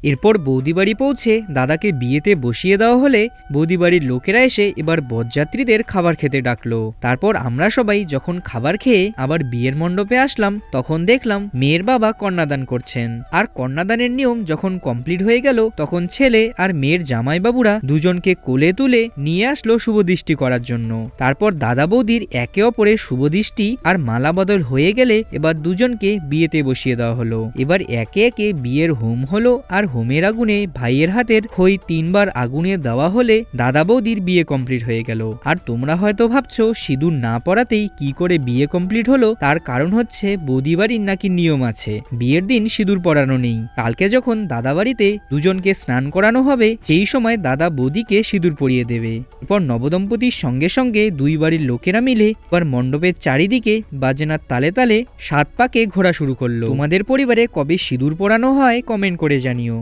এরপর বৌদি বাড়ি পৌঁছে দাদাকে বিয়েতে বসিয়ে দেওয়া হলে বৌদি বাড়ির লোকেরা এসে এবার বরযাত্রীদের খাবার খেতে ডাকলো। তারপর আমরা সবাই যখন খাবার খেয়ে আবার বিয়ের মণ্ডপে আসলাম তখন দেখলাম মেয়ের বাবা কন্যাদান করছেন। আর কন্যাদানের নিয়ম যখন কমপ্লিট হয়ে গেল তখন ছেলে আর মেয়ের জামাইবাবুরা দুজনকে কোলে তুলে নিয়ে আসলো শুভদৃষ্টি করার জন্য। তারপর দাদা বৌদির একে অপরের শুভদৃষ্টি আর মালা বদল হয়ে গেলে এবার দুজনকে বিয়েতে বসিয়ে দেওয়া হলো। এবার একে একে বিয়ের হোম হলো আর হোমের আগুনে ভাইয়ের হাতের খই 3 বার আগুনে দেওয়া হলে দাদা বৌদির বিয়ে কমপ্লিট হয়ে গেল। আর তোমরা হয়তো ভাবছো সিঁদুর না পরাতেই কি করে বিয়ে কমপ্লিট হলো, তার কারণ হচ্ছে বৌদি বাড়ির নাকি নিয়ম আছে বিয়ের দিন সিঁদুর পরানো নেই। কালকে যখন দাদা বাড়িতে দুজনকে স্নান করানো হবে সেই সময় দাদা বৌদিকে সিঁদুর পরিয়ে দেবে। এরপর নবদম্পতির সঙ্গে সঙ্গে দুই বাড়ির লোকেরা মিলে এবার মণ্ডপের চারিদিকে বাজনার তালে তালে 7 পাকে ঘোরা শুরু করলো। তোমাদের পরিবারে কবে সিঁদুর পরানো হয় কমেন্ট করে জানিও।